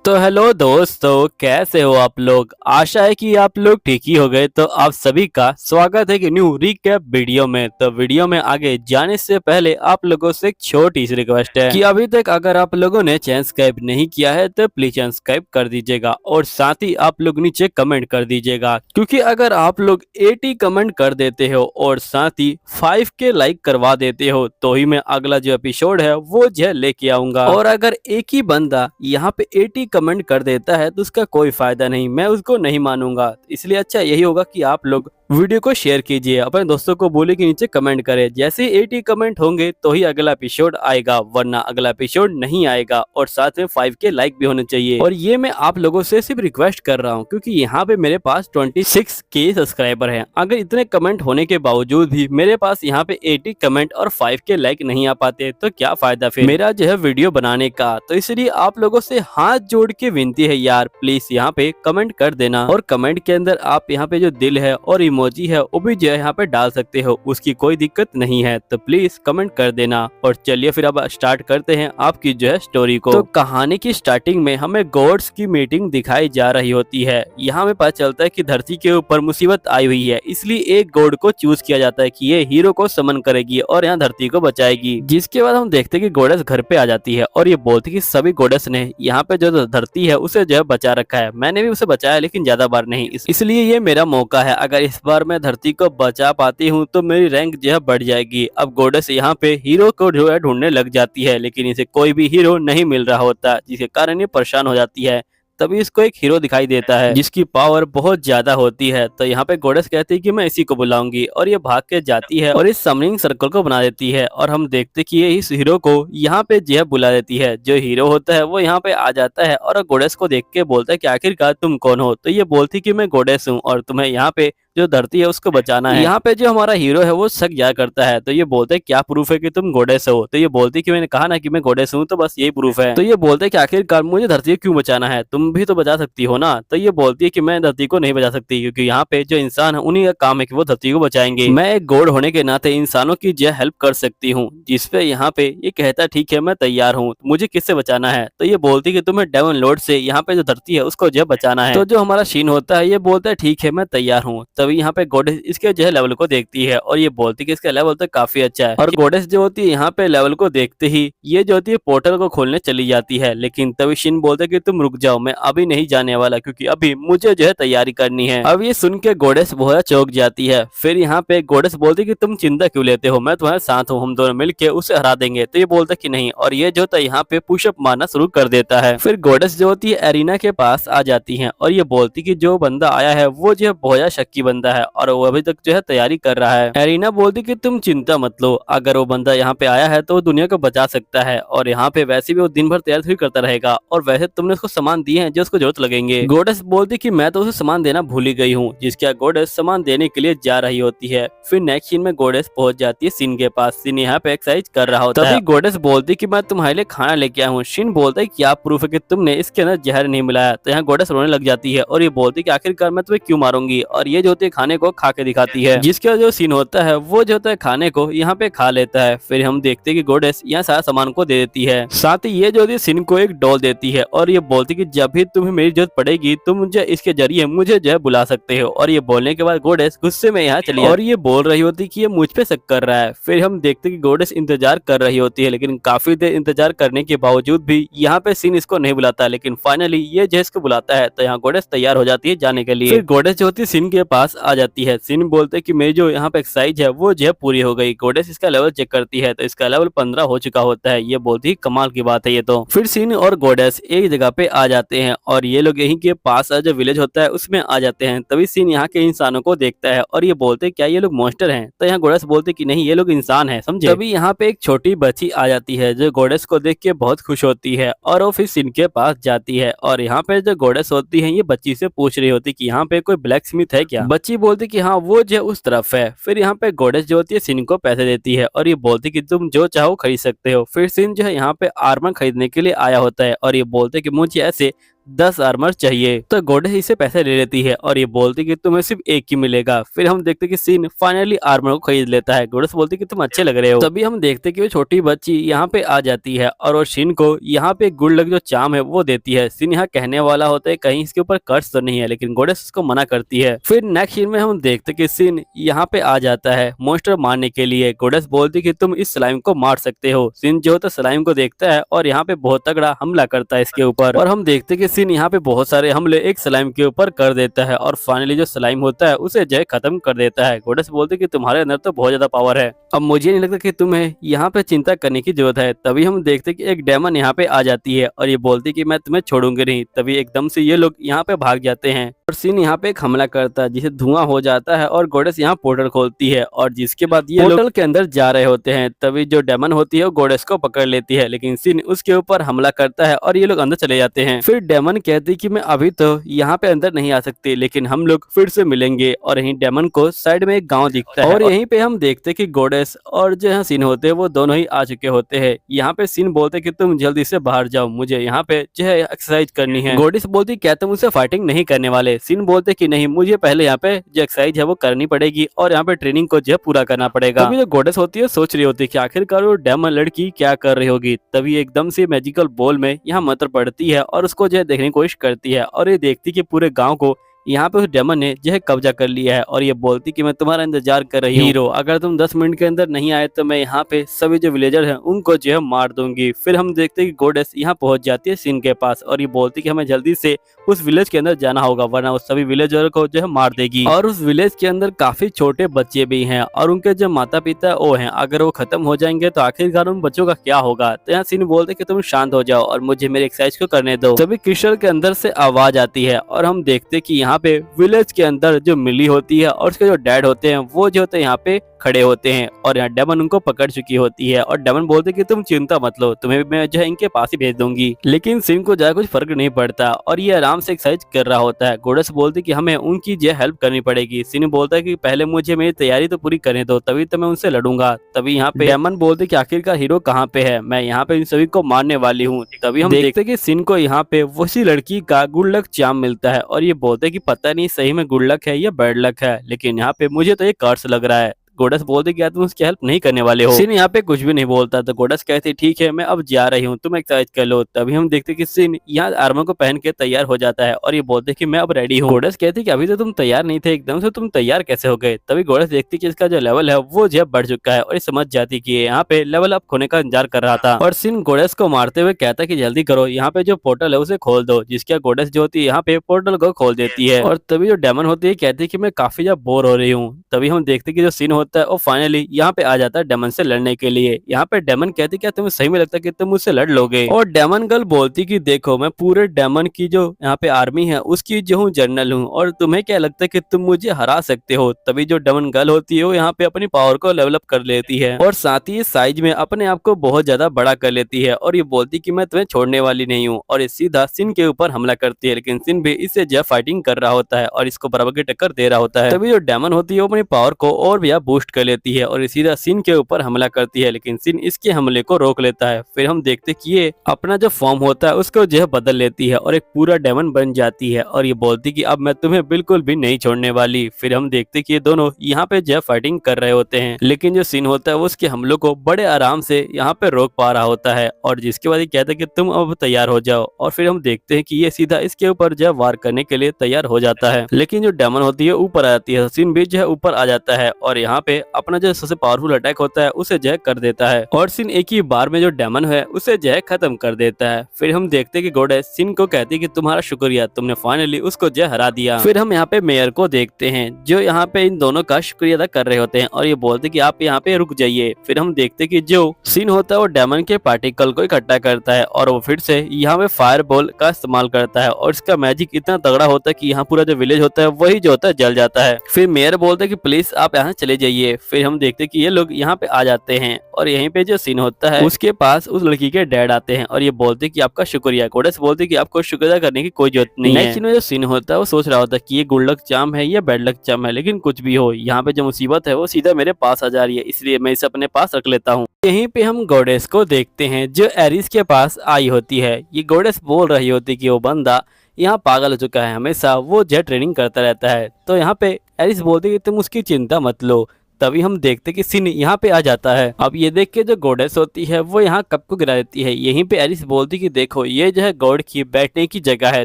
तो हेलो दोस्तों, कैसे हो आप लोग। आशा है कि आप लोग ठीक ही हो गए। तो आप सभी का स्वागत है कि न्यू रिकैप वीडियो में। तो वीडियो में आगे जाने से पहले आप लोगों से एक छोटी सी रिक्वेस्ट है कि अभी तक अगर आप लोगों ने चैनल सब्सक्राइब नहीं किया है तो प्लीज चैनल सब्सक्राइब कर दीजिएगा और साथ ही आप लोग नीचे कमेंट कर दीजिएगा, क्योंकि अगर आप लोग 80 कमेंट कर देते हो और साथ ही 5 के लाइक करवा देते हो तो ही मैं अगला जो एपिसोड है वो जो लेके आऊंगा। और अगर एक ही बंदा यहाँ पे 80 कमेंट कर देता है तो उसका कोई फायदा नहीं, मैं उसको नहीं मानूंगा। इसलिए अच्छा यही होगा कि आप लोग वीडियो को शेयर कीजिए, अपने दोस्तों को बोले कि नीचे कमेंट करें। जैसे ही 80 कमेंट होंगे तो ही अगला एपिसोड आएगा, वरना अगला एपिसोड नहीं आएगा। और साथ में 5 के लाइक भी होने चाहिए। और ये मैं आप लोगों से सिर्फ रिक्वेस्ट कर रहा हूँ क्योंकि यहाँ पे मेरे पास 26 के सब्सक्राइबर हैं। अगर इतने कमेंट होने के बावजूद भी मेरे पास यहाँ पे 80 कमेंट और 5 के लाइक नहीं आ पाते तो क्या फायदा फिर मेरा जो है वीडियो बनाने का। तो इसलिए आप लोगों से हाथ जोड़ के विनती है यार, प्लीज यहाँ पे कमेंट कर देना। और कमेंट के अंदर आप यहाँ पे जो दिल है और इमोजी है वो भी जो है यहाँ पे डाल सकते हो, उसकी कोई दिक्कत नहीं है। तो प्लीज कमेंट कर देना। और चलिए फिर अब स्टार्ट करते हैं आपकी जो है स्टोरी को। तो कहानी की स्टार्टिंग में हमें गॉड्स की मीटिंग दिखाई जा रही होती है। यहाँ हमें पता चलता है कि धरती के ऊपर मुसीबत आई हुई है, इसलिए एक गॉड को चूज किया जाता है कि ये हीरो को समन करेगी और यहाँ धरती को बचाएगी। जिसके बाद हम देखते हैं कि गॉडेस घर पे आ जाती है और ये बोलती है कि सभी गॉडेस ने यहाँ पे जो धरती है उसे जो है बचा रखा है। मैंने भी उसे बचाया लेकिन ज्यादा बार नहीं, इसलिए ये मेरा मौका है। अगर इस बार मैं धरती को बचा पाती हूँ तो मेरी रैंक जो है बढ़ जाएगी। अब गॉडेस यहाँ पे हीरो को जो है ढूंढने लग जाती है, लेकिन इसे कोई भी हीरो नहीं मिल रहा होता, जिसके कारण ये परेशान हो जाती है। तभी इसको एक हीरो दिखाई देता है जिसकी पावर बहुत ज्यादा होती है। तो यहाँ पे गॉडेस कहती है कि मैं इसी को बुलाऊंगी और ये भाग के जाती है और इस समनिंग सर्कल को बना देती है। और हम देखते कि ये इस हीरो को यहाँ पे जो है बुला देती है। जो हीरो होता है वो यहाँ पे आ जाता है और गॉडेस को देख के बोलता है कि आखिरकार तुम कौन हो। तो ये बोलती कि मैं गॉडेस हूँ और तुम्हें यहाँ पे जो धरती है उसको बचाना है। यहाँ पे जो हमारा हीरो है वो शक जाया करता है। तो ये बोलते हैं क्या प्रूफ है कि तुम गॉडेस हो। तो ये बोलती कि मैंने कहा ना कि मैं गॉडेस हूँ, तो बस यही प्रूफ है। तो ये बोलते हैं कि आखिरकार मुझे धरती को क्यों बचाना है, तुम भी तो बचा सकती हो ना। तो ये बोलती है कि मैं धरती को नहीं बचा सकती, क्योंकि यहाँ पे जो इंसान है उन्हीं का काम है कि वो धरती को बचाएंगे। मैं एक गॉड होने के नाते इंसानों की जो हेल्प कर सकती हूँ। जिसपे यहाँ पे ये कहता ठीक है मैं तैयार हूँ, मुझे किससे बचाना है। तो ये बोलती कि तुम्हें डेवन लॉर्ड से यहाँ पे जो धरती है उसको जो बचाना है। तो जो हमारा सीन होता है ये बोलता है ठीक है मैं तैयार हूँ। तभी यहाँ पे गॉडेस इसके जो है लेवल को देखती है और ये बोलती है कि इसका लेवल तो काफी अच्छा है। और गॉडेस जो होती है यहाँ पे लेवल को देखते ही ये जो होती है पोर्टल को खोलने चली जाती है। लेकिन तभी शिन बोलते कि तुम रुक जाओ, मैं अभी नहीं जाने वाला, क्योंकि अभी मुझे जो है तैयारी करनी है। अब ये सुन के गॉडेस बहुत चौंक जाती है। फिर यहाँ पे गॉडेस बोलती कि तुम चिंता क्यों लेते हो, मैं तुम्हारे साथ हूँ, हम दोनों मिलके उसे हरा देंगे। तो ये बोलता कि नहीं, और ये जो होता है यहाँ पे पुशअप मारना शुरू कर देता है। फिर गॉडेस जो होती है एरिना के पास आ जाती है और ये बोलती कि जो बंदा आया है वो जो है बहुत शक्की बंदा है और वो अभी तक जो है तैयारी कर रहा है। एरिना बोलती कि तुम चिंता मत लो, अगर वो बंदा यहाँ पे आया है तो वो दुनिया को बचा सकता है और यहाँ पे वैसे भी वो दिन भर तैयारी करता रहेगा और वैसे तुमने उसको सामान दिए हैं जो उसको जरूरत लगेंगे। गॉडेस बोलती कि मैं तो उसे सामान देना भूल ही गई हूँ, जिसका गॉडेस सामान देने के लिए जा रही होती है। फिर नेक्स्ट सीन में गॉडेस पहुंच जाती है सिन के पास। सिन यहाँ पे एक्सरसाइज कर रहा होता है। तभी गॉडेस बोलती कि मैं तुम्हारे लिए खाना लेके आया हूँ। शिन बोलता है क्या प्रूफ है कि तुमने इसके अंदर जहर नहीं मिलाया। तो यहाँ गॉडेस रोने लग जाती है और ये बोलती कि आखिरकार मैं तुम्हें क्यों मारूंगी, और ये जो होती है खाने को खा के दिखाती है। जिसका जो सीन होता है वो जो होता है खाने को यहाँ पे खा लेता है। फिर हम देखते हैं कि गॉडेस यहाँ सारा सामान को दे देती है। साथ ही ये जो होती है सिन को एक डॉल देती है और ये बोलती कि जब भी तुम्हें मेरी जरूरत पड़ेगी तुम मुझे इसके जरिए मुझे जो है बुला सकते हो। और ये बोलने के बाद गॉडेस गुस्से में यहाँ चली और ये बोल रही होती कि ये मुझ पे शक कर रहा है। फिर हम देखते कि गॉडेस इंतजार कर रही होती है, लेकिन काफी देर इंतजार करने के बावजूद भी यहाँ पे सिन इसको नहीं बुलाता। लेकिन फाइनली ये जो इसको बुलाता है तो यहाँ गॉडेस तैयार हो जाती है जाने के लिए। फिर गॉडेस जो होती है सिन के पास आ जाती है। सिन बोलते कि मेरी जो यहाँ पे एक्सरसाइज है वो जो है पूरी हो गई। गॉडेस इसका लेवल चेक करती है तो इसका लेवल 15 हो चुका होता है। ये बहुत ही कमाल की बात है ये तो। फिर सिन और गॉडेस एक जगह पे आ जाते हैं और ये लोग यहीं के पास जो विलेज होता है उसमें आ जाते हैं। तभी सिन यहाँ के इंसानों को देखता है और ये बोलते क्या ये लोग मॉन्स्टर हैं। तो यहाँ गॉडेस बोलते कि नहीं ये लोग इंसान है, समझे। तभी यहाँ पे एक छोटी बच्ची आ जाती है जो गॉडेस को देख के बहुत खुश होती है और वो फिर सिन के पास जाती है। और यहाँ पे जो गॉडेस होती है ये बच्ची से पूछ रही होती कि यहाँ पे कोई ब्लैक स्मिथ है क्या। बच्ची बोलती कि हाँ वो जो उस तरफ है। फिर यहाँ पे गॉडेस जो होती है सिन को पैसे देती है और ये बोलती कि तुम जो चाहो खरीद सकते हो। फिर सिन जो है यहाँ पे आर्मर खरीदने के लिए आया होता है और ये बोलते कि मुझे ऐसे 10 आर्मर चाहिए। तो गोडेस इसे पैसे ले लेती है और ये बोलती कि तुम्हें सिर्फ एक ही मिलेगा। फिर हम देखते कि सीन फाइनली आर्मर को खरीद लेता है। गोडेस बोलती कि तुम अच्छे लग रहे हो। तभी हम देखते कि वो छोटी बच्ची यहाँ पे आ जाती है और वो सीन को यहाँ पे गुड लक जो चाम है वो देती है। सीन यहाँ कहने वाला होता है कहीं इसके ऊपर कर्ज तो नहीं है, लेकिन गोडेस उसको मना करती है। फिर नेक्स्ट सीन में हम देखते कि सीन यहाँ पे आ जाता है मॉन्स्टर मारने के लिए। गोडेस बोलती कि तुम इस स्लाइम को मार सकते हो। सीन जो होता है स्लाइम को देखता है और यहाँ पे बहुत तगड़ा हमला करता है इसके ऊपर। और हम देखते कि सीन यहाँ पे बहुत सारे हमले एक स्लाइम के ऊपर कर देता है और फाइनली जो स्लाइम होता है उसे जय खत्म कर देता है। गोडेस बोलती कि तुम्हारे अंदर तो बहुत ज्यादा पावर है, अब मुझे नहीं लगता कि तुम्हें यहाँ पे चिंता करने की जरूरत है। तभी हम देखते कि एक डेमन यहाँ पे आ जाती है और ये बोलती कि मैं तुम्हें छोड़ूंगी नहीं। तभी एकदम से ये लोग यहाँ पे भाग जाते हैं और सीन यहाँ पे एक हमला करता है जिसे धुआं हो जाता है और गोडेस यहाँ पोर्टल खोलती है और जिसके बाद ये पोर्टल के अंदर जा रहे होते हैं। तभी जो डेमन होती है वो गोडेस को पकड़ लेती है, लेकिन सीन उसके ऊपर हमला करता है और ये लोग अंदर चले जाते हैं। फिर डेमन कहती कि मैं अभी तो यहाँ पे अंदर नहीं आ सकती, लेकिन हम लोग फिर से मिलेंगे। और यहीं डेमन को साइड में एक गाँव दिखता है और यहीं पे हम देखते कि गोडेस और जो यहाँ सीन होते हैं वो दोनों ही आ चुके होते हैं। यहाँ पे सीन बोलते कि तुम जल्दी से बाहर जाओ, मुझे यहाँ पे जो है एक्सरसाइज करनी है। गोडेस बोलती क्या तुम मुझसे फाइटिंग नहीं करने वाले? सीन बोलते कि नहीं, मुझे पहले यहाँ पे जो एक्सरसाइज है वो करनी पड़ेगी और यहाँ पे ट्रेनिंग को जो है पूरा करना पड़ेगा। तभी जो गोडेस होती है सोच रही होती है कि आखिरकार वो डेमन लड़की क्या कर रही होगी। तभी एकदम से मैजिकल बॉल में यहाँ मंत्र पड़ती है और उसको जो है देखने की कोशिश करती है और ये देखती कि पूरे गाँव को यहाँ पे उस डेमन ने जो है कब्जा कर लिया है और ये बोलती कि मैं तुम्हारा इंतजार कर रही हूँ हीरो, अगर तुम 10 मिनट के अंदर नहीं आए तो मैं यहाँ पे सभी जो विलेजर हैं उनको जो है मार दूंगी। फिर हम देखते हैं कि गोडेस यहाँ पहुंच जाती है सीन के पास और ये बोलती कि हमें जल्दी से उस विलेज के अंदर जाना होगा वरना उस सभी विलेजर को जो है मार देगी। और उस विलेज के अंदर काफी छोटे बच्चे भी हैं और उनके जो माता पिता वो हैं, अगर वो खत्म हो जाएंगे तो आखिरकार उन बच्चों का क्या होगा। तो यहाँ सीन बोलते कि तुम शांत हो जाओ और मुझे मेरी एक्सरसाइज को करने दो। तभी क्रिस्टल के अंदर से आवाज आती है और हम देखते कि यहाँ पे विलेज के अंदर जो मिली होती है और उसके जो डैड होते हैं वो जो होते हैं यहाँ पे खड़े होते हैं और यहाँ डेमन उनको पकड़ चुकी होती है और डेमन बोलते कि तुम चिंता मत लो, तुम्हें मैं जो है इनके पास ही भेज दूंगी। लेकिन सिन को ज्यादा कुछ फर्क नहीं पड़ता और ये आराम से एक्सरसाइज कर रहा होता है। गोडेस बोलती कि हमें उनकी जो हेल्प करनी पड़ेगी। सिन बोलता है कि पहले मुझे मेरी तैयारी तो पूरी करने दो, तभी तो मैं उनसे लड़ूंगा। तभी यहाँ पे डेमन बोलते कि आखिरकार हीरो कहाँ पे है, मैं यहाँ पे इन सभी को मारने वाली हूँ। तभी हम देखते कि सिन को यहाँ पे उसी लड़की का गुड लक चाम मिलता है और ये बोलते कि पता नहीं सही में गुड लक है या बैड लक है, लेकिन यहाँ पे मुझे तो ये कर्स लग रहा है। गोडेस बोलते कि तुम उसकी हेल्प नहीं करने वाले हो। सिन यहाँ पे कुछ भी नहीं बोलता तो गोडेस कहती ठीक है मैं अब जा रही हूँ, तुम एक्सरसाइज कर लो। तभी हम देखते कि सिन यहाँ आर्मर को पहन के तैयार हो जाता है और ये बोलते कि मैं अब रेडी हूँ। गोडेस कहती कि अभी तो तुम तैयार नहीं थे, एकदम से तुम तैयार कैसे हो गए। तभी गोडेस देखती कि इसका जो लेवल है वो जो बढ़ चुका है और ये समझ जाती कि यहाँ पे लेवल अप होने का इंतजार कर रहा था। और सिन गोडेस को मारते हुए कहता कि जल्दी करो, यहाँ पे जो पोर्टल है उसे खोल दो। जिसके गोडेस जो होती है यहाँ पे पोर्टल को खोल देती है और तभी जो डेमन होती है कहती है कि मैं काफी ज्यादा बोर हो रही हूँ। तभी हम देखते कि जो सीन होता है वो फाइनली यहाँ पे आ जाता है डेमन से लड़ने के लिए। यहाँ पे डेमन कहती क्या तुम्हें सही में लगता है कि तुम मुझसे लड़ लोगे। और डेमन गर्ल बोलती कि देखो मैं पूरे डेमन की जो यहाँ पे आर्मी है उसकी जो हूँ जनरल हूँ और तुम्हें क्या लगता है कि तुम मुझे हरा सकते हो। तभी जो डेमन गर्ल होती है वो यहाँ पे अपनी पावर को डेवलप कर लेती है और साथ ही साइज में अपने आप को बहुत ज्यादा बड़ा कर लेती है और ये बोलती कि मैं तुम्हें छोड़ने वाली नहीं हूँ और ये सीधा सिन के ऊपर हमला करती है। लेकिन सिन भी इससे जो फाइटिंग कर रहा होता है और इसको बराबर की टक्कर दे रहा होता है। तभी जो डेमन होती है वो अपनी पावर को और भी बूस्ट कर लेती है और सीधा सिन के ऊपर हमला करती है, लेकिन सिन इसके हमले को रोक लेता है। फिर हम देखते कि ये अपना जो फॉर्म होता है उसको जो है बदल लेती है और एक पूरा डेमन बन जाती है और ये बोलती कि अब मैं तुम्हें बिल्कुल भी नहीं छोड़ने वाली। फिर हम देखते कि ये दोनों यहाँ पे जो है फाइटिंग कर रहे होते हैं, लेकिन जो सिन होता है वो उसके हमलों को बड़े आराम से यहाँ पे रोक पा रहा होता है और जिसके बाद ये कहता है कि तुम अब तैयार हो जाओ। और फिर हम देखते हैं कि ये सीधा इसके ऊपर जो है वार करने के लिए तैयार हो जाता है, लेकिन जो डेमन होती है ऊपर आ जाती है। सिन भी जो है ऊपर आ जाता है और यहाँ पे अपना जो सबसे पावरफुल अटैक होता है उसे जो है कर देता है और सिन एक ही बार में जो डेमन है उसे जो है खत्म कर देता है। फिर हम देखते कि गोडेस सिन को कहती है कि तुम्हारा शुक्रिया, तुमने फाइनली उसको जो हरा दिया। फिर हम यहाँ पे मेयर को देखते हैं जो यहाँ पे इन दोनों का शुक्रिया अदा कर रहे होते हैं और ये बोलते कि आप यहाँ पे रुक जाइए। फिर हम देखते कि जो सिन होता है वो डेमन के पार्टिकल को इकट्ठा करता है और वो फिर से यहाँ पे फायर बॉल का इस्तेमाल करता है और इसका मैजिक इतना तगड़ा होता है कि यहाँ पूरा जो विलेज होता है वही जो होता है जल जाता है। फिर मेयर बोलते है कि प्लीज आप यहाँ चले जाइए चाहिए। फिर हम देखते कि ये लोग यहाँ पे आ जाते हैं और यहीं पे जो सीन होता है उसके पास उस लड़की के डैड आते हैं और ये बोलते कि आपका शुक्रिया। गोडेस बोलती कि आपको शुक्रिया करने की कोई जरूरत नहीं है। नेक्स्ट में जो सीन होता है वो सोच रहा होता है कि ये गुड लक चार्म है या बैड लक चार्म है, लेकिन कुछ भी हो यहाँ पे जो मुसीबत है वो सीधा मेरे पास आ जा रही है, इसलिए मैं इसे अपने पास रख लेता हूँ। यहीं पे हम गॉडेस को देखते हैं जो एरिस के पास आई होती है। ये गॉडेस बोल रही होती कि वो बंदा यहाँ पागल हो चुका है, हमेशा वो जो ट्रेनिंग करता रहता है। तो यहाँ पे एरिस बोलती कि तुम उसकी चिंता मत लो। तभी हम देखते कि सिन यहाँ पे आ जाता है। अब ये देख के जो गॉडेस होती है वो यहाँ कप को गिरा देती है। यहीं पे एरिस बोलती कि देखो ये जो है गॉड की बैठने की जगह है,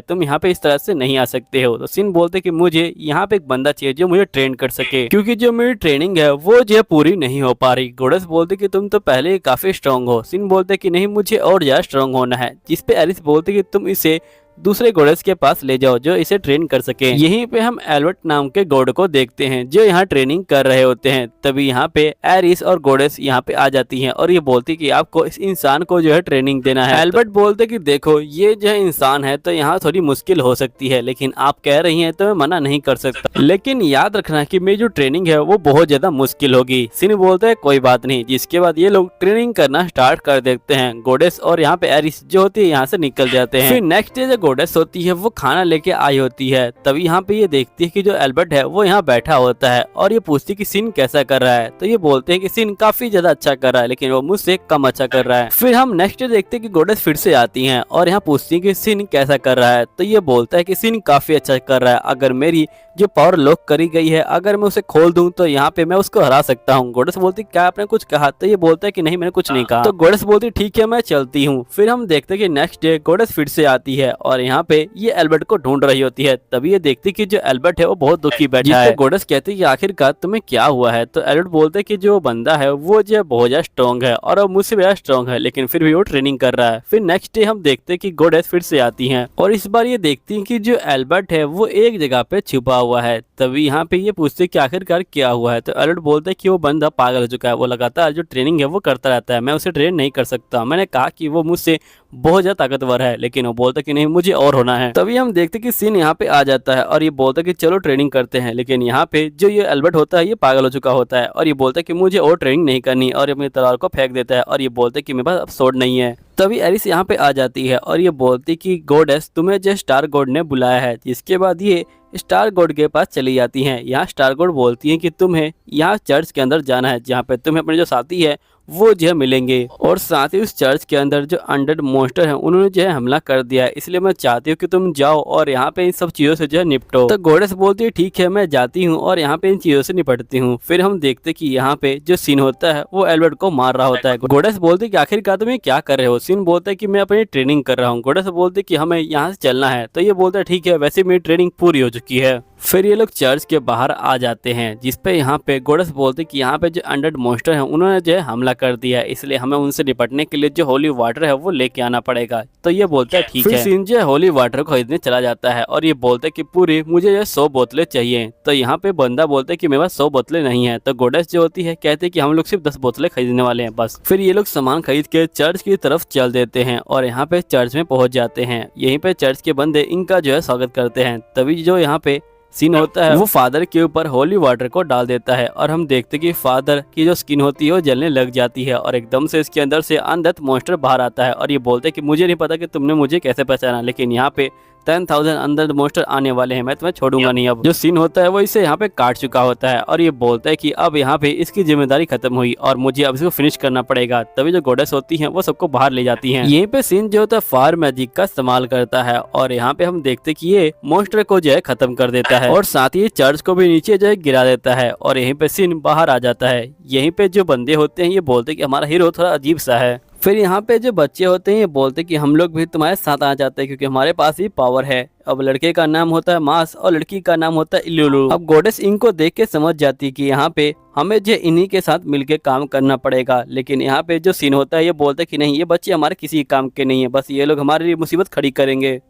तुम यहाँ पे इस तरह से नहीं आ सकते हो। तो सिन बोलते कि मुझे यहाँ पे एक बंदा चाहिए जो मुझे ट्रेन कर सके, क्योंकि जो मेरी ट्रेनिंग है वो जो है पूरी नहीं हो पा रही। गॉडेस बोलते कि तुम तो पहले काफी स्ट्रांग हो। सिन बोलते कि नहीं, मुझे और ज्यादा स्ट्रांग होना है। जिसपे एरिस बोलते कि तुम इसे दूसरे गॉडेस के पास ले जाओ जो इसे ट्रेन कर सके। यहीं पे हम एल्बर्ट नाम के गॉड को देखते हैं जो यहाँ ट्रेनिंग कर रहे होते हैं। तभी यहाँ पे एरिस और गॉडेस यहाँ पे आ जाती हैं और ये बोलती कि आपको इस इंसान को जो है ट्रेनिंग देना है। एल्बर्ट बोलते कि देखो ये जो है इंसान है तो यहाँ थोड़ी मुश्किल हो सकती है, लेकिन आप कह रही हैं तो मैं मना नहीं कर सकता, लेकिन याद रखना कि मेरी जो ट्रेनिंग है वो बहुत ज्यादा मुश्किल होगी। सिन बोलते है कोई बात नहीं। जिसके बाद ये लोग ट्रेनिंग करना स्टार्ट कर देते हैं। गॉडेस और यहाँ पे एरिस जो होती है यहाँ से निकल जाते हैं। फिर नेक्स्ट डे गॉडेस होती है वो खाना लेके आई होती है। तभी यहाँ पे ये देखती है कि जो एल्बर्ट है वो यहाँ बैठा होता है और ये पूछती है कि सिन कैसा कर रहा है। तो ये बोलते हैं कि सिन काफी ज्यादा अच्छा कर रहा है, लेकिन वो मुझसे कम अच्छा कर रहा है। फिर हम नेक्स्ट डे देखते हैं कि गॉडेस फिर से आती हैं और यहाँ पूछती है कि सिन कैसा कर रहा है। तो ये बोलता है कि सिन काफी अच्छा कर रहा है, अगर मेरी जो पावर लॉक करी गई है अगर मैं उसे खोल दूं तो यहाँ पे मैं उसको हरा सकता हूँ। गॉडेस बोलती क्या आपने कुछ कहा? तो ये बोलता है कि नहीं मैंने कुछ नहीं कहा। तो गॉडेस बोलती ठीक है मैं चलती हूँ। फिर हम देखते हैं कि नेक्स्ट डे गॉडेस फिर से आती है और यहाँ पे ये एल्बर्ट को ढूंढ रही होती है। तभी ये देखती कि जो एल्बर्ट है वो बहुत दुखी बैठा है। गॉडेस कहती है कि आखिरकार तुम्हें क्या हुआ है? तो एल्बर्ट बोलते है कि जो बंदा है वो जो बहुत ज्यादा स्ट्रॉन्ग है और मुझसे ज्यादा स्ट्रॉन्ग है, लेकिन फिर भी वो ट्रेनिंग कर रहा है। फिर नेक्स्ट डे हम देखते हैं कि गॉडेस फिर से आती हैं और इस बार ये देखती है कि जो एल्बर्ट है वो एक जगह पे छुपा हुआ है। तभी यहाँ पे ये पूछते कि आखिरकार क्या हुआ है? तो एल्बर्ट बोलता है कि वो बंदा पागल हो चुका है, वो लगातार जो ट्रेनिंग है वो करता रहता है, मैं उसे ट्रेन नहीं कर सकता। मैंने कहा कि वो मुझसे बहुत ज्यादा ताकतवर है, लेकिन वो बोलता कि नहीं मुझे और होना है। तभी हम देखते कि सीन यहाँ पे आ जाता है और ये बोलता कि चलो ट्रेनिंग करते हैं, लेकिन यहाँ पे जो ये एल्बर्ट होता है ये पागल हो चुका होता है और ये बोलता है कि मुझे और ट्रेनिंग नहीं करनी और अपनी तलवार को फेंक देता है और ये बोलता है कि मेरे पास अब स्वॉर्ड नहीं है। तभी एरिस यहाँ पे आ जाती है और ये बोलती कि गॉडेस तुम्हें जो स्टार गॉड ने बुलाया है। जिसके बाद ये स्टार गॉड के पास चली जाती हैं। यहाँ स्टार गॉड बोलती हैं कि तुम्हें यहाँ चर्च के अंदर जाना है जहाँ पे तुम्हें अपने जो साथी है वो जो है मिलेंगे, और साथ ही उस चर्च के अंदर जो अनडेड मॉन्स्टर हैं उन्होंने जो है हमला कर दिया है, इसलिए मैं चाहती हूँ कि तुम जाओ और यहाँ पे इन सब चीजों से जो है निपटो। तो गॉडेस बोलती है ठीक है मैं जाती हूँ और यहाँ पे इन चीजों से निपटती हूँ। फिर हम देखते कि यहाँ पे जो सीन होता है वो एल्बर्ट को मार रहा होता है। गॉडेस बोलती है कि आखिरकार तुम ये क्या कर रहे हो? सीन बोलता है कि मैं अपनी ट्रेनिंग कर रहा हूँ। गॉडेस बोलती है कि हमें यहाँ से चलना है। तो ये बोलता है ठीक है, वैसे मेरी ट्रेनिंग पूरी हो चुकी है। फिर ये लोग चर्च के बाहर आ जाते हैं, जिसपे यहाँ पे गॉडेस बोलते कि यहाँ पे जो अनडेड मॉन्स्टर हैं उन्होंने जो है हमला कर दिया है, इसलिए हमें उनसे निपटने के लिए जो होली वाटर है वो लेके आना पड़ेगा। तो ये बोलता है ठीक है। फिर सीन जो है होली वाटर को खरीदने चला जाता है और ये बोलता है कि पूरी मुझे जो 100 बोतलें चाहिए। तो यहाँ पे बंदा बोलता है कि मेरे पास 100 बोतलें नहीं है। तो गॉडेस जो होती है कहते हैं कि हम लोग सिर्फ 10 बोतलें खरीदने वाले हैं बस। फिर ये लोग सामान खरीद के चर्च की तरफ चल देते हैं और यहाँ पे चर्च में पहुंच जाते हैं। यहीं पे चर्च के बंदे इनका जो है स्वागत करते हैं। तभी जो यहाँ पे सीन होता है वो फादर के ऊपर होली वाटर को डाल देता है और हम देखते कि फादर की जो स्किन होती है वो जलने लग जाती है और एकदम से इसके अंदर से अनडेथ मॉन्स्टर बाहर आता है और ये बोलते हैं कि मुझे नहीं पता कि तुमने मुझे कैसे पहचाना, लेकिन यहाँ पे 10,000 अंदर मॉन्स्टर आने वाले हैं, मैं तुम्हें छोड़ूंगा नहीं। अब जो सीन होता है वो इसे यहाँ पे काट चुका होता है और ये बोलता है कि अब यहाँ पे इसकी जिम्मेदारी खत्म हुई और मुझे अब इसको फिनिश करना पड़ेगा। तभी जो गॉडेस होती हैं वो सबको बाहर ले जाती हैं। यहीं पे सीन जो होता है फायर मैजिक का इस्तेमाल करता है और यहाँ पे हम देखते कि ये मॉन्स्टर को जो है खत्म कर देता है और साथ ही चर्च को भी नीचे जो है गिरा देता है और यहीं पे सीन बाहर आ जाता है। यहीं पे जो बंदे होते हैं ये बोलते कि हमारा हीरो थोड़ा अजीब सा है। फिर यहाँ पे जो बच्चे होते हैं ये बोलते कि हम लोग भी तुम्हारे साथ आ जाते हैं क्योंकि हमारे पास ही पावर है। अब लड़के का नाम होता है मास और लड़की का नाम होता है इल्लुलु। अब गॉडेस इनको देख के समझ जाती है कि यहाँ पे हमें जो इन्हीं के साथ मिलके काम करना पड़ेगा, लेकिन यहाँ पे जो सीन होता है ये बोलते कि नहीं ये बच्चे हमारे किसी काम के नहीं है, बस ये लोग हमारे लिए मुसीबत खड़ी करेंगे।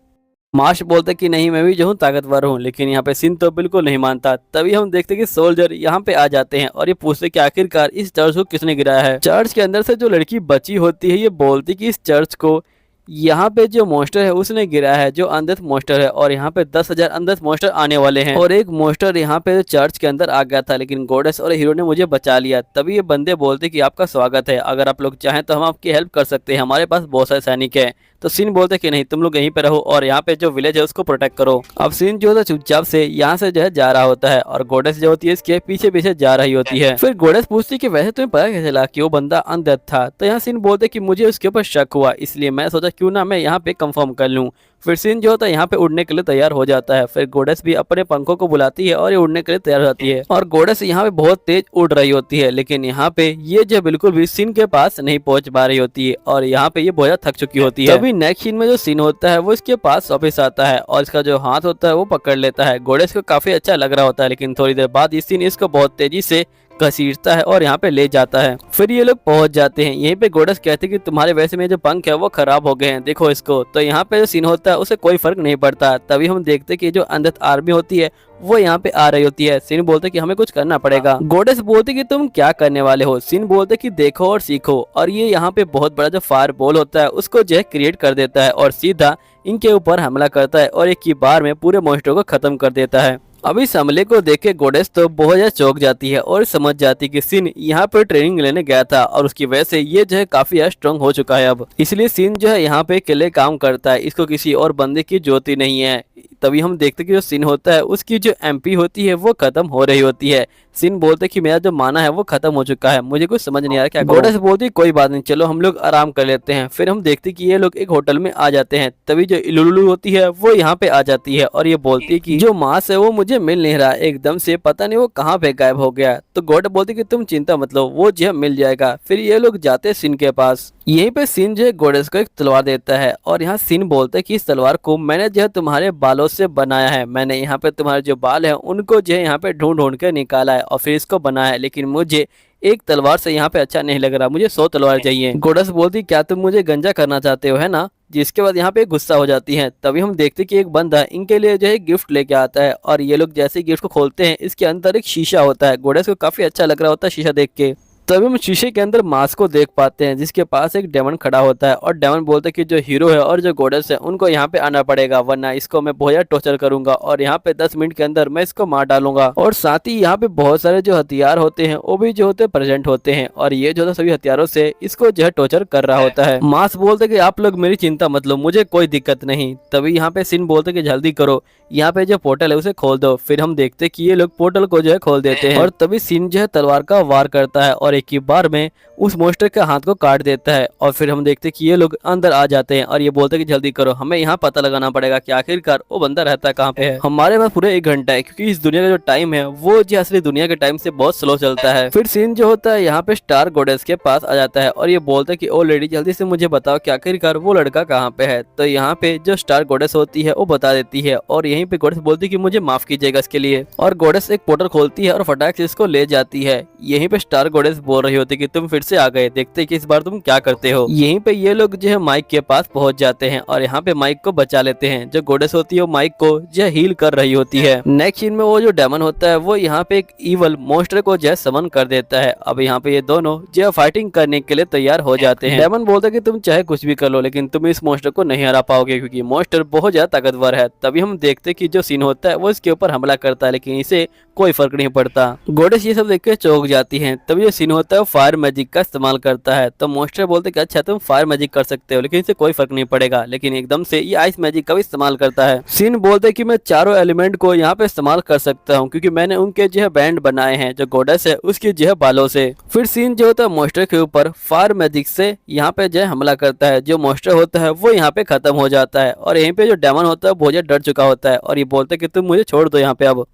मार्श बोलते कि नहीं मैं भी जो हूँ ताकतवर हूँ, लेकिन यहाँ पे सिन तो बिल्कुल नहीं मानता। तभी हम देखते कि सोल्जर यहाँ पे आ जाते हैं और ये पूछते कि आखिरकार इस चर्च को किसने गिराया है। चर्च के अंदर से जो लड़की बची होती है ये बोलती कि इस चर्च को यहाँ पे जो मॉन्स्टर है उसने गिरा है, जो अनडेथ मॉन्स्टर है, और यहाँ पे 10,000 अनडेथ मॉन्स्टर आने वाले हैं। और एक मॉन्स्टर यहाँ पे चर्च के अंदर आ गया था, लेकिन गॉडेस और हीरो ने मुझे बचा लिया। तभी ये बंदे बोलते कि आपका स्वागत है, अगर आप लोग चाहें तो हम आपकी हेल्प कर सकते हैं, हमारे पास बहुत सारे सैनिक है। तो सीन बोलते कि नहीं, तुम लोग यहीं पे रहो और यहाँ पे जो विलेज है उसको प्रोटेक्ट करो। अब सीन जो है चुपचाप से यहाँ से जो है जा रहा होता है, और गॉडेस जो होती है इसके पीछे पीछे जा रही होती है। फिर गॉडेस पूछती कि वैसे तुम्हें पता कैसे चला कि वो बंदा अनडेथ था? तो यहाँ सीन बोलते कि मुझे उसके ऊपर शक हुआ, इसलिए मैं सोचा क्यों ना मैं यहाँ पे कंफर्म कर लूँ। फिर सीन जो होता है यहाँ पे उड़ने के लिए तैयार हो जाता है। फिर गॉडेस भी अपने पंखों को बुलाती है और ये उड़ने के लिए तैयार हो जाती है, और गॉडेस यहाँ पे बहुत तेज उड़ रही होती है। लेकिन यहाँ पे ये जो बिल्कुल भी सीन के पास नहीं पहुंच पा रही होती है, और यहाँ पे ये बहुत ज्यादा थक चुकी होती है। तभी नेक्स्ट सीन में जो सीन होता है वो इसके पास वापस आता है, और इसका जो हाथ होता है वो पकड़ लेता है। गॉडेस को काफी अच्छा लग रहा होता है, लेकिन थोड़ी देर बाद इस सीन इसको बहुत तेजी से घसीटता है और यहाँ पे ले जाता है। फिर ये लोग पहुंच जाते हैं। यहीं पे गॉडेस कहते हैं कि तुम्हारे वैसे में जो पंख है वो खराब हो गए हैं, देखो इसको। तो यहाँ पे जो सीन होता है उसे कोई फर्क नहीं पड़ता। तभी हम देखते हैं कि जो अनडेथ आर्मी होती है वो यहाँ पे आ रही होती है। सीन बोलते कि हमें कुछ करना पड़ेगा। गॉडेस बोलते कि तुम क्या करने वाले हो? सीन बोलते कि देखो और सीखो, और ये यहाँ पे बहुत बड़ा जो फायर बॉल होता है उसको जो है क्रिएट कर देता है और सीधा इनके ऊपर हमला करता है और एक ही बार में पूरे मॉन्स्टर को खत्म कर देता है। अब इस हमले को देख के गॉडेस तो बहुत ज्यादा चौंक जाती है और समझ जाती है कि सीन यहाँ पर ट्रेनिंग लेने गया था, और उसकी वजह से ये जो है काफी स्ट्रांग हो चुका है अब। इसलिए सीन जो है यहाँ पे अकेले काम करता है, इसको किसी और बंदे की जरूरत ही नहीं है। तभी हम देखते कि जो सीन होता है उसकी जो एमपी होती है वो खत्म हो रही होती है। सीन बोलते कि मेरा जो माना है वो खत्म हो चुका है, मुझे कुछ समझ नहीं आ रहा क्या। गॉडेस बोलती कोई बात नहीं, चलो हम लोग आराम कर लेते हैं। फिर हम देखते कि ये लोग एक होटल में आ जाते हैं। तभी जो लुलु होती है वो यहाँ पे आ जाती है और ये बोलती है कि जो मांस है वो मुझे मिल नहीं रहा, एकदम से पता नहीं वो कहाँ पे गायब हो गया। तो गॉडेस बोलती कि तुम चिंता मत लो, वो जो मिल जाएगा। फिर ये लोग जाते हैं सीन के पास। यहीं पे सीन जो है गॉडेस को एक तलवार देता है, और यहाँ सीन बोलता है कि इस तलवार को मैंने जो है तुम्हारे बालों से बनाया है। मैंने यहाँ पे तुम्हारे जो बाल हैं उनको जो है यहाँ पे ढूंढ ढूंढ के निकाला है और फिर इसको बनाया है, लेकिन मुझे एक तलवार से यहाँ पे अच्छा नहीं लग रहा, मुझे 100 तलवार चाहिए। गॉडेस बोलती क्या तुम मुझे गंजा करना चाहते हो, है ना? जिसके बाद यहाँ पे गुस्सा हो जाती हैं। तभी हम देखते कि एक बंदा इनके लिए जो है गिफ्ट लेके आता है, और ये लोग जैसे गिफ्ट को खोलते हैं इसके अंदर एक शीशा होता है। गॉडेस को काफी अच्छा लग रहा होता है शीशा देख के। तभी हम शीशे के अंदर मास्क को देख पाते हैं जिसके पास एक डेमन खड़ा होता है, और डेमन बोलता है कि जो हीरो है और जो गॉडेस है उनको यहाँ पे आना पड़ेगा, वरना इसको मैं बहुत ज्यादा टॉर्चर करूंगा और यहाँ पे 10 मिनट के अंदर मैं इसको मार डालूंगा। और साथ ही यहाँ पे बहुत सारे जो हथियार होते हैं वो भी जो होते प्रेजेंट होते हैं, और ये जो सभी हथियारों से इसको जो है टॉर्चर कर रहा होता है। मास्क बोलते कि आप लोग मेरी चिंता मत लो, मुझे कोई दिक्कत नहीं। तभी यहाँ पे सीन बोलते कि जल्दी करो, यहाँ पे जो पोर्टल है उसे खोल दो। फिर हम देखते कि ये लोग पोर्टल को जो है खोल देते हैं, और तभी सीन जो है तलवार का वार करता है और एक ही बार में उस मॉन्स्टर के हाथ को काट देता है। और फिर हम देखते कि ये लोग अंदर आ जाते हैं, और ये बोलते कि जल्दी करो, हमें यहाँ पता लगाना पड़ेगा कि आखिरकार वो बंदा रहता है कहाँ पे है। हमारे पास पूरे 1 घंटा है, क्योंकि इस दुनिया का जो टाइम है वो जो असली दुनिया के टाइम से बहुत स्लो चलता है। फिर सीन जो होता है यहाँ पे स्टार गॉडेस के पास आ जाता है, और ये बोलता है कि ओ लेडी जल्दी से मुझे बताओ कि आखिरकार वो लड़का कहाँ पे है। तो यहाँ पे जो स्टार गॉडेस होती है वो बता देती है, और यहीं पे गॉडेस बोलती है कि मुझे माफ कीजिएगा इसके लिए। और गॉडेस एक पोर्टल खोलती है और फटाक से इसको ले जाती है। यहीं पे स्टार गॉडेस बोल रही होती है कि तुम फिर से आ गए, देखते कि इस बार तुम क्या करते हो। यहीं पे ये लोग जो है माइक के पास पहुंच जाते हैं, और यहाँ पे माइक को बचा लेते हैं। जो गॉडेस होती है वो माइक को जो हील कर रही होती है। नेक्स्ट सीन में वो जो डेमन होता है वो यहाँ पे एक इवल मॉन्स्टर को जो है समन कर देता है। अब यहाँ पे ये दोनों जो है फाइटिंग करने के लिए तैयार हो जाते हैं। डेमन बोलता है कि तुम चाहे कुछ भी कर लो, लेकिन तुम इस मॉन्स्टर को नहीं हरा पाओगे, क्योंकि मॉन्स्टर बहुत ज्यादा ताकतवर है। तभी हम देखते कि जो सीन होता है वो इसके ऊपर हमला करता है, लेकिन इसे कोई फर्क नहीं पड़ता। गॉडेस ये सब देख के चौंक जाती हैं। तभी जो सीन होता है वो फायर मैजिक का इस्तेमाल करता है। तो मॉन्स्टर बोलते कि अच्छा तुम फायर मैजिक कर सकते हो, लेकिन इसे कोई फर्क नहीं पड़ेगा। लेकिन एकदम से ये आइस मैजिक का भी इस्तेमाल करता है। सीन बोलते कि मैं चारों एलिमेंट को यहाँ पे इस्तेमाल कर सकता हूँ, क्योंकि मैंने उनके जो है बैंड बनाए हैं जो गॉडेस है उसकी जो है बालों से। फिर सीन जो होता है मॉन्स्टर के ऊपर फायर मैजिक से यहाँ पे जो है हमला करता है। जो मॉन्स्टर होता है वो यहाँ पे खत्म हो जाता है, और यहीं पे जो डेमन होता है बहुत ज्यादा डर चुका होता है, और ये बोलते कि तुम मुझे छोड़ दो यहाँ पे। अब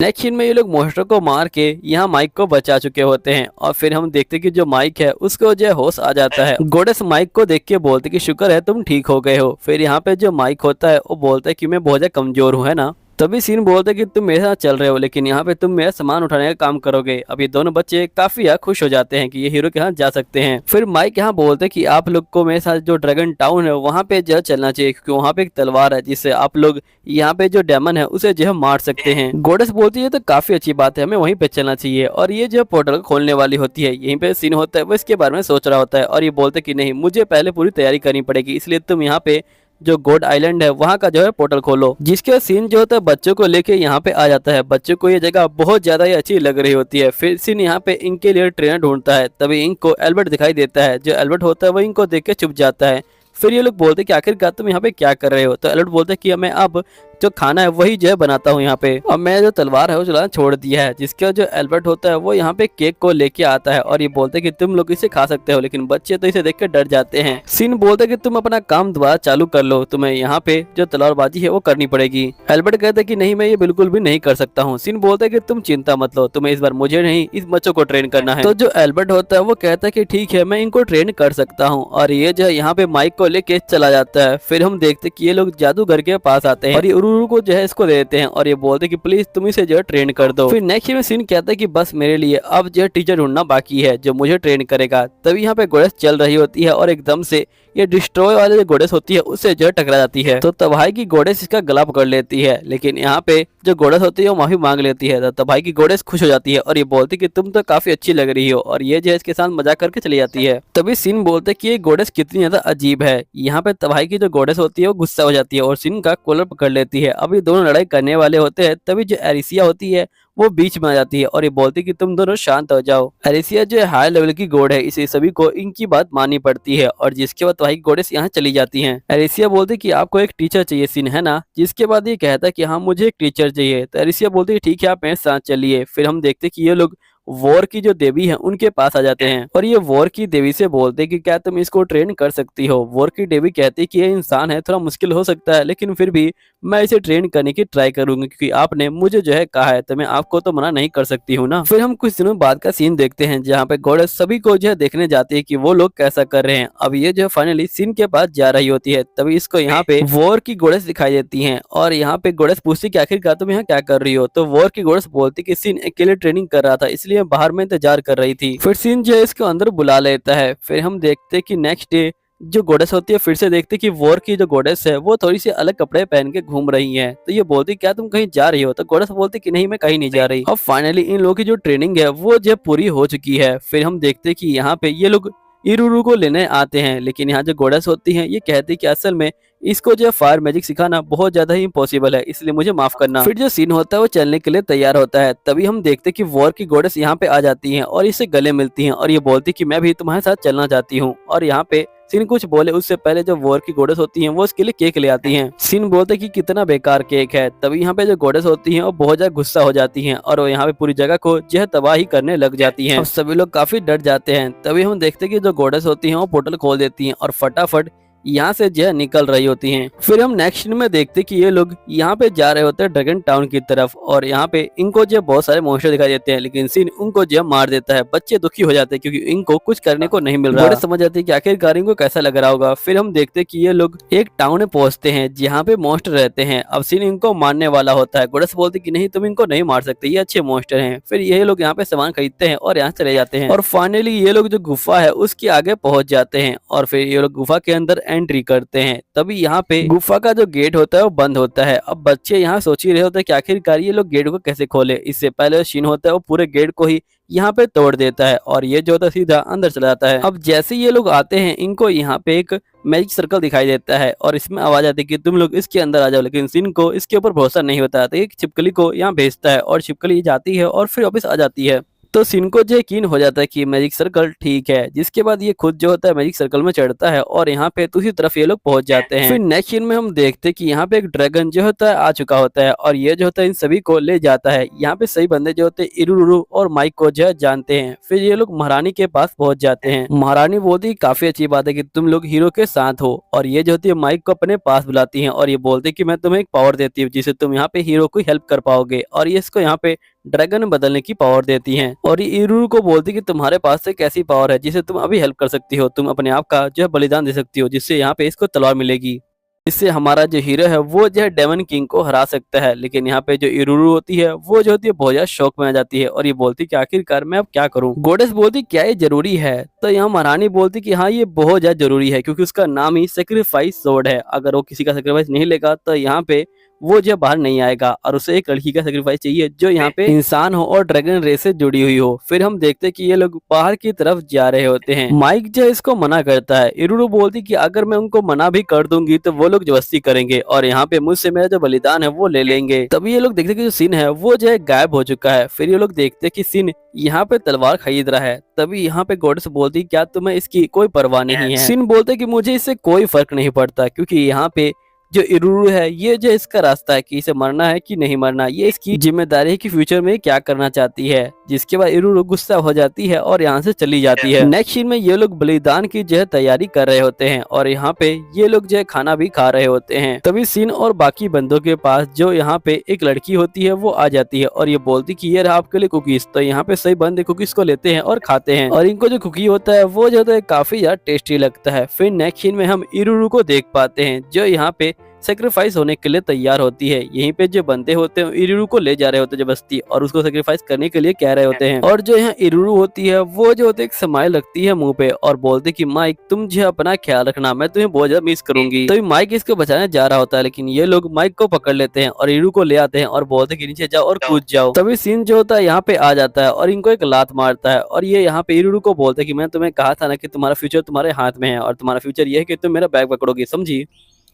नेक्स्ट सीन में ये लोग मॉन्स्टर को मार के यहाँ माइक को बचा चुके होते हैं, और फिर हम देखते कि जो माइक है उसको जो होश आ जाता है। गॉडेस माइक को देख के बोलते कि शुक्र है तुम ठीक हो गए हो। फिर यहाँ पे जो माइक होता है वो बोलता है कि मैं बहुत ज्यादा कमजोर हूँ, है ना? तभी सीन बोलते कि तुम मेरे साथ चल रहे हो, लेकिन यहाँ पे तुम मेरा सामान उठाने का काम करोगे। अब ये दोनों बच्चे काफी खुश हो जाते हैं कि ये हीरो के यहाँ जा सकते हैं। फिर माइक यहाँ बोलते कि आप लोग को मेरे साथ जो ड्रैगन टाउन है वहाँ पे जो चलना चाहिए, क्योंकि वहाँ पे एक तलवार है जिससे आप लोग यहाँ पे जो डेमन है उसे जो है मार सकते हैं। गोडेस बोलती है तो काफी अच्छी बात है, हमें वहीं पे चलना चाहिए। और ये जो पोर्टल खोलने वाली होती है, यहीं पे सीन होता है, वो इसके बारे में सोच रहा होता है और ये बोलते कि नहीं, मुझे पहले पूरी तैयारी करनी पड़ेगी, इसलिए तुम यहाँ पे जो गॉड आइलैंड है वहाँ का जो है पोर्टल खोलो। जिसके सीन जो होता है बच्चों को लेके यहाँ पे आ जाता है। बच्चों को ये जगह बहुत ज्यादा ही अच्छी लग रही होती है। फिर सीन यहाँ पे इंक के लिए ट्रेनर ढूंढता है, तभी इंक को एल्बर्ट दिखाई देता है। जो एल्बर्ट होता है वो इंक को देख के चुप जाता है। फिर ये लोग बोलते कि आखिरकार तुम यहाँ पे क्या कर रहे हो। तो एल्बर्ट बोलते हैं कि मैं अब जो खाना है वही जो है बनाता हूँ यहाँ पे। अब मैं जो तलवार है वो चलाना छोड़ दिया है। जिसका जो एल्बर्ट होता है वो यहाँ पे केक को लेके आता है और ये बोलते हैं कि तुम लोग इसे खा सकते हो, लेकिन बच्चे तो इसे देख कर डर जाते हैं। सीन बोलते हैं कि तुम अपना काम दोबारा चालू कर लो, तुम्हें यहाँ पे जो तलवारबाजी है वो करनी पड़ेगी। एल्बर्ट कहते हैं कि नहीं, मैं ये बिल्कुल भी नहीं कर सकता हूँ। सीन बोलते हैं कि तुम चिंता मत लो, तुम्हें इस बार मुझे नहीं इस बच्चों को ट्रेन करना है। तो जो एल्बर्ट होता है वो कहता है कि ठीक है, मैं इनको ट्रेन कर सकता हूँ। और ये जो यहाँ पे माइक को लेके चला जाता है। फिर हम देखते कि ये लोग जादूगर के पास आते हैं और ये उरुरु को जो है इसको देते हैं और ये बोलते कि प्लीज तुम इसे जो है ट्रेन कर दो। फिर नेक्स्ट में सीन कहता है कि बस मेरे लिए अब जो टीचर ढूंढना बाकी है जो मुझे ट्रेन करेगा। तभी यहाँ पे गोडेस चल रही होती है और एकदम से ये डिस्ट्रॉय वाले जो गोडेस होती है उससे जो टकरा जाती है। तो तबाही की गोडेस इसका गला पकड़ लेती है, लेकिन यहाँ पे जो गोडेस होती है वो माफी मांग लेती है। तो तबाही की गोडेस खुश हो जाती है और ये बोलती कि तुम तो काफी अच्छी लग रही हो, और ये जो है इसके साथ मजाक करके चली जाती है। तभी सीन बोलते कि ये गोडेस कितनी ज्यादा अजीब है। यहाँ पे तबाही की जो गोडेस होती है वो गुस्सा हो जाती है और सीन का कॉलर पकड़ लेती है। अब ये दोनों लड़ाई करने वाले होते हैं, तभी जो एरिसिया होती है वो बीच में आ जाती है और ये बोलती कि तुम दोनों शांत हो जाओ। एरिसिया जो हाई लेवल की गोड है, इसे सभी को इनकी बात माननी पड़ती है और जिसके बाद तबाही गोडेस यहाँ चली जाती हैं। एरिसिया बोलती कि आपको एक टीचर चाहिए सीन, है ना। जिसके बाद ये कहता है कि हाँ मुझे एक टीचर चाहिए। तो एरिसिया बोलती है ठीक है, आप मेरे साथ चलिए। फिर हम देखते कि ये लोग वॉर की जो देवी है उनके पास आ जाते हैं और ये वॉर की देवी से बोलते कि क्या तुम इसको ट्रेन कर सकती हो। वॉर की देवी कहती कि ये इंसान है, थोड़ा मुश्किल हो सकता है, लेकिन फिर भी मैं इसे ट्रेन करने की ट्राई करूंगी, क्योंकि आपने मुझे जो है कहा है, तो मैं आपको तो मना नहीं कर सकती हूँ ना। फिर हम कुछ दिनों बाद का सीन देखते हैं जहाँ पे गोडेस सभी को जो है देखने जाती है कि वो लोग कैसा कर रहे हैं। अब ये जो है फाइनली सीन के पास जा रही होती है, तभी इसको यहाँ पे वॉर की गोडेस दिखाई देती है और यहाँ पे गोडेस पूछती कि आखिरकार तुम यहाँ क्या कर रही हो। तो वॉर की गोडेस बोलती कि सीन अकेले ट्रेनिंग कर रहा था, इसलिए बाहर में इंतजार कर रही थी। फिर सीन जो है इसको अंदर बुला लेता है। फिर हम देखते कि नेक्स्ट डे जो गोडेस होती है फिर से देखते कि वॉर की जो गोडेस है वो थोड़ी सी अलग कपड़े पहन के घूम रही है। तो ये बोलती क्या तुम कहीं जा रही हो। तो गोडेस बोलती कि नहीं, मैं कहीं नहीं जा रही। अब फाइनली इन लोगों की जो ट्रेनिंग है वो जो पूरी हो चुकी है। फिर हम देखते कि यहाँ पे ये लोग इरुरु को लेने आते हैं, लेकिन यहाँ जो गोडेस होती हैं ये कहती कि असल में इसको जो फायर मैजिक सिखाना बहुत ज्यादा ही इम्पॉसिबल है, इसलिए मुझे माफ करना। फिर जो सीन होता है वो चलने के लिए तैयार होता है। तभी हम देखते कि वॉर की गोडेस यहाँ पे आ जाती हैं और इससे गले मिलती हैं और ये बोलती कि मैं भी तुम्हारे साथ चलना चाहती हूँ। और यहाँ पे सीन कुछ बोले उससे पहले जो वॉर की गोडेस होती हैं वो इसके लिए केक ले आती हैं। सीन बोलते कि कितना बेकार केक है। तभी यहाँ पे जो गोडेस होती हैं वो बहुत ज्यादा गुस्सा हो जाती हैं और वो यहाँ पे पूरी जगह को जो है तबाही करने लग जाती हैं। अब सभी लोग काफी डर जाते हैं। तभी हम देखते कि जो गोडेस होती हैं वो पोर्टल खोल देती हैं और फटाफट यहाँ से जो है निकल रही होती हैं। फिर हम नेक्स्ट में देखते कि ये लोग यहाँ पे जा रहे होते हैं ड्रैगन टाउन की तरफ और यहाँ पे इनको जो बहुत सारे मॉन्स्टर दिखाई देते हैं, लेकिन सीन उनको जो मार देता है। बच्चे दुखी हो जाते हैं क्योंकि इनको कुछ करने को नहीं मिल रहा है। समझ आती है कि आखिरकार इनको कैसा लग रहा होगा। फिर हम देखते कि ये लोग एक टाउन में पहुंचते हैं जहाँ पे मॉन्स्टर रहते हैं। अब सीन इनको मारने वाला होता है। गोडेस बोलती कि नहीं, तुम इनको नहीं मार सकते, ये अच्छे मॉन्स्टर हैं। फिर ये लोग यहाँ पे सामान खरीदते हैं और यहाँ चले जाते हैं और फाइनली ये लोग जो गुफा है उसके आगे पहुंच जाते हैं और फिर ये लोग गुफा के अंदर एंट्री करते हैं। तभी यहाँ पे गुफा का जो गेट होता है वो बंद होता है। अब बच्चे यहाँ सोच ही रहे होते हैं कि आखिरकार ये लोग गेट को कैसे खोले। इससे पहले सीन होता है वो पूरे गेट को ही यहाँ पे तोड़ देता है और ये जो होता है सीधा अंदर चला जाता है। अब जैसे ये लोग आते हैं इनको यहाँ पे एक मैजिक सर्कल दिखाई देता है और इसमें आवाज आती है कि तुम लोग इसके अंदर आ जाओ, लेकिन सीन को इसके ऊपर भरोसा नहीं होता। तो एक छिपकली को यहाँ भेजता है और छिपकली जाती है और फिर वापस आ जाती है। तो सीन को जो यकीन हो जाता है कि मैजिक सर्कल ठीक है। जिसके बाद ये खुद जो होता है मैजिक सर्कल में चढ़ता है और यहाँ पे दूसरी तरफ ये लोग पहुंच जाते हैं। फिर नेक्स्ट सीन में हम देखते हैं कि यहाँ पे एक ड्रैगन जो होता है आ चुका होता है और ये जो होता है इन सभी को ले जाता है। यहाँ पे सही बंदे जो होते हैं इरुरु और माइक को जो है जानते हैं। फिर ये लोग महारानी के पास पहुंच जाते हैं। महारानी बोलती है काफी अच्छी बात है कि तुम लोग हीरो के साथ हो, और ये जो होती है माइक को अपने पास बुलाती है और ये बोलती है कि मैं तुम्हें एक पावर देती हूँ जिससे तुम यहाँ पे हीरो को हेल्प कर पाओगे, और ये इसको यहाँ पे ड्रैगन में बदलने की पावर देती हैं। और ये इरुरु को बोलती कि तुम्हारे पास एक ऐसी पावर है जिसे तुम अभी हेल्प कर सकती हो, तुम अपने आप का जो है बलिदान दे सकती हो, जिससे यहाँ पे इसको तलवार मिलेगी। इससे हमारा जो हीरो है वो जो है डेमन किंग को हरा सकता है। लेकिन यहाँ पे जो इरुरु होती है वो जो होती है बहुत ज्यादा शौक में आ जाती है और ये बोलती है कि आखिरकार मैं अब क्या करूँ। गोडेस बोलती क्या ये जरूरी है, तो यहाँ महारानी बोलती कि हाँ ये बहुत ज्यादा जरूरी है क्योंकि उसका नाम ही सेक्रीफाइस स्वॉर्ड है। अगर वो किसी का सेक्रीफाइस नहीं लेगा तो यहाँ पे वो जो बाहर नहीं आएगा और उसे एक लड़की का सेक्रीफाइस चाहिए जो यहाँ पे इंसान हो और ड्रैगन रेस से जुड़ी हुई हो। फिर हम देखते हैं कि ये लोग बाहर की तरफ जा रहे होते हैं। माइक जो इसको मना करता है। इरुरु बोलती कि अगर मैं उनको मना भी कर दूंगी तो वो लोग जबरदस्ती करेंगे और यहाँ पे मुझसे मेरा जो बलिदान है वो ले लेंगे। तभी ये लोग देखते हैं कि जो सीन है वो जो है गायब हो चुका है। फिर ये लोग देखते हैं कि सीन यहाँ पे तलवार खरीद रहा है। तभी यहाँ पे गॉडेस बोलती क्या तुम्हें इसकी कोई परवाह नहीं है। सीन बोलते कि मुझे इससे कोई फर्क नहीं पड़ता क्योंकि यहाँ पे जो इरुरु है ये जो इसका रास्ता है कि इसे मरना है कि नहीं मरना, ये इसकी जिम्मेदारी है कि फ्यूचर में क्या करना चाहती है। जिसके बाद इरुरु गुस्सा हो जाती है और यहाँ से चली जाती है। नेक्स्ट सीन में ये लोग बलिदान की जो है तैयारी कर रहे होते हैं और यहाँ पे ये लोग जो है खाना भी खा रहे होते हैं। तभी सीन और बाकी बंदों के पास जो यहाँ पे एक लड़की होती है वो आ जाती है और ये बोलती कि ये रहा आपके लिए कुकीज। तो यहाँ पे सही बंदे कुकीज को लेते हैं और खाते हैं और इनको जो कुकी होता है वो जो है काफी ज्यादा टेस्टी लगता है। फिर नेक्स्ट सीन में हम इरुरु को देख पाते हैं जो यहाँ पे सेक्रीफाइस होने के लिए तैयार होती है। यहीं पे जो बंदे होते हैं इरुरु को ले जा रहे होते हैं जबरदस्ती और उसको सेक्रीफाइस करने के लिए कह रहे होते हैं। और जो यहाँ इरुरु होती है वो जो होते एक स्माइल रखती है मुंह पे और बोलती कि माइक तुम जो अपना ख्याल रखना, मैं तुम्हें बहुत ज्यादा मिस करूंगी। तो माइक इसको बचाने जा रहा होता है लेकिन ये लोग माइक को पकड़ लेते हैं और इरुरु को ले आते हैं और बोलते कि नीचे जाओ और कूद जाओ। तभी सीन जो होता है यहाँ पे आ जाता है और इनको एक लात मारता है और ये यहाँ पे इरुरु को बोलते कि मैं तुम्हें कहा था ना कि तुम्हारा फ्यूचर तुम्हारे हाथ में है और तुम्हारा फ्यूचर ये है कि तुम मेरा बैग पकड़ोगी, समझी।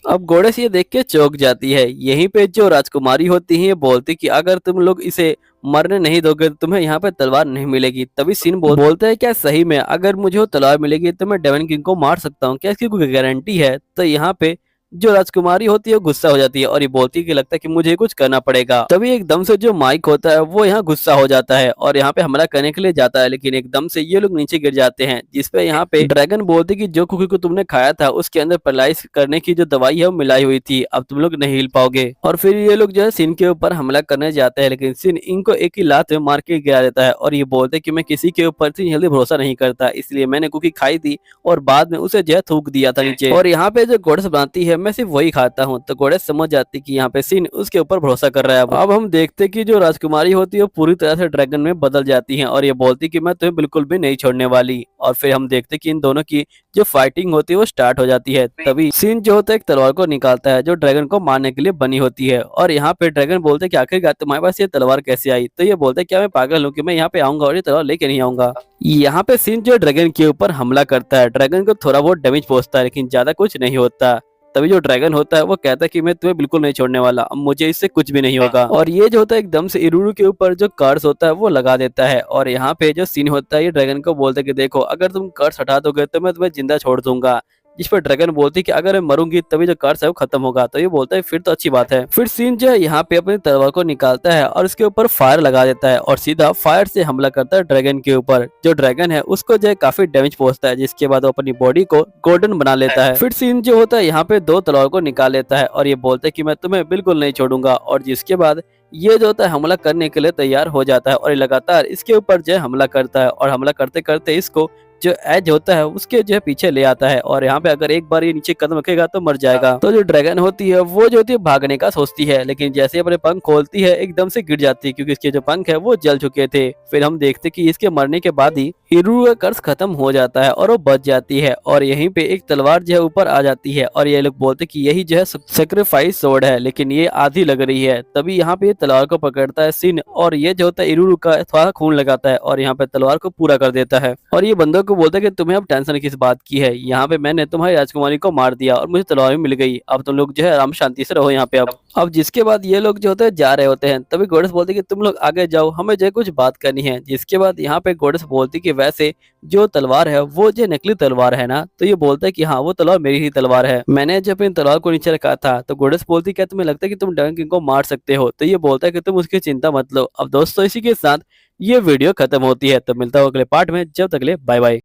अब गोडेस ये देख के चौंक जाती है। यहीं पे जो राजकुमारी होती है बोलती कि अगर तुम लोग इसे मरने नहीं दोगे तो तुम्हें यहाँ पे तलवार नहीं मिलेगी। तभी सीन बोलते हैं क्या सही में अगर मुझे वो तलवार मिलेगी तो मैं डेवन किंग को मार सकता हूँ, क्या इसकी कोई गारंटी है। तो यहाँ पे जो राजकुमारी होती है वो गुस्सा हो जाती है और ये बोलती है कि लगता है कि मुझे कुछ करना पड़ेगा। तभी एकदम से जो माइक होता है वो यहाँ गुस्सा हो जाता है और यहाँ पे हमला करने के लिए जाता है लेकिन एकदम से ये लोग नीचे गिर जाते हैं। जिसपे यहाँ पे ड्रैगन बोलती कि जो कुकी को तुमने खाया था उसके अंदर पैरालाइज करने की जो दवाई है वो मिलाई हुई थी, अब तुम लोग नहीं हिल पाओगे। और फिर ये लोग जो है सिन के ऊपर हमला करने जाते हैं लेकिन सिन इनको एक ही लात में मार के गिरा देता है और ये बोलते कि मैं किसी के ऊपर इतनी जल्दी भरोसा नहीं करता, इसलिए मैंने कुकी खाई थी और बाद में उसे जो है थूक दिया था नीचे और यहाँ पे जो गोडेस बनाती है मैं सिर्फ वही खाता हूँ। तो गोडेस समझ जाती कि यहाँ पे सीन उसके ऊपर भरोसा कर रहा है। अब हम देखते कि जो राजकुमारी होती है वो पूरी तरह से ड्रैगन में बदल जाती है और ये बोलती कि मैं तुम्हें बिल्कुल भी नहीं छोड़ने वाली। और फिर हम देखते कि इन दोनों की जो फाइटिंग होती है वो स्टार्ट हो जाती है। तभी सीन जो होता है एक तलवार को निकालता है जो ड्रैगन को मारने के लिए बनी होती है और यहाँ पे ड्रैगन बोलते कि आखिरकार तुम्हारे पास ये तलवार कैसे आई। तो ये बोलते क्या मैं पागल हूँ कि मैं यहाँ पे आऊंगा और ये तलवार लेके नहीं आऊंगा। यहाँ पे सीन जो ड्रैगन के ऊपर हमला करता है, ड्रैगन को थोड़ा बहुत डैमेज पहुंचता है लेकिन ज्यादा कुछ नहीं होता। तभी जो ड्रैगन होता है वो कहता है कि मैं तुम्हें बिल्कुल नहीं छोड़ने वाला, अब मुझे इससे कुछ भी नहीं होगा। और ये जो होता है एकदम से इरुरु के ऊपर जो कर्स होता है वो लगा देता है और यहाँ पे जो सीन होता है ये ड्रैगन को बोलते कि देखो अगर तुम कर्स हटा दोगे तो मैं तुम्हें जिंदा छोड़ दूंगा। जिस पर ड्रैगन बोलती कि अगर मैं मरूंगी तभी जो कर्स है वो खत्म होगा। तो ये बोलता है फिर तो अच्छी बात है। फिर सीन जो है यहाँ पे अपनी तलवार को निकालता है और उसके ऊपर फायर लगा देता है और सीधा फायर से हमला करता है ड्रैगन के ऊपर। जो ड्रैगन है उसको जो है काफी डैमेज पहुंचता है जिसके बाद वो अपनी बॉडी को गोल्डन बना लेता है। फिर सीन जो होता है यहाँ पे दो तलवार को निकाल लेता है और ये बोलता है कि मैं तुम्हें बिल्कुल नहीं छोड़ूंगा। और जिसके बाद ये जो होता है हमला करने के लिए तैयार हो जाता है और ये लगातार इसके ऊपर जो है हमला करता है और हमला करते करते इसको जो एज होता है उसके जो है पीछे ले आता है और यहाँ पे अगर एक बार ये नीचे कदम रखेगा तो मर जाएगा। तो जो ड्रैगन होती है वो जो होती है भागने का सोचती है लेकिन जैसे अपने पंख खोलती है एकदम से गिर जाती है क्योंकि इसके जो पंख है वो जल चुके थे। फिर हम देखते कि इसके मरने के बाद ही इरुरु का कर्ज खत्म हो जाता है और वो बच जाती है और यहीं पे एक तलवार जो है ऊपर आ जाती है और ये लोग बोलते कि यही जो है सेक्रीफाइस स्वॉर्ड है लेकिन ये आधी लग रही है। तभी यहाँ पे तलवार को पकड़ता है सिन और ये जो होता है इरुरु का थोड़ा खून लगाता है और यहाँ पे तलवार को पूरा कर देता है और ये बंदों को बोलता है कि तुम्हें अब टेंशन किस बात की है, यहाँ पे मैंने तुम्हारी राजकुमारी को मार दिया और मुझे तलवार भी मिल गई, अब तुम लोग जो है आराम शांति से रहो यहाँ पे। अब जिसके बाद ये लोग जो होते हैं जा रहे होते हैं तभी गोडेस बोलती कि तुम लोग आगे जाओ, हमें जो है कुछ बात करनी है। जिसके बाद यहाँ पे गोडेस बोलती कि वैसे जो तलवार है वो जो नकली तलवार है ना। तो ये बोलता है कि हाँ वो तलवार मेरी ही तलवार है, मैंने जब इन तलवार को नीचे रखा था। तो गोडेस बोलती क्या तुम्हें लगता है कि तुम ड्रैगन किंग को मार सकते हो। तो ये बोलता है कि तुम उसकी चिंता मत लो। अब दोस्तों इसी के साथ ये वीडियो खत्म होती है। तो मिलता हूँ अगले पार्ट में, जब तक के लिए बाय बाय।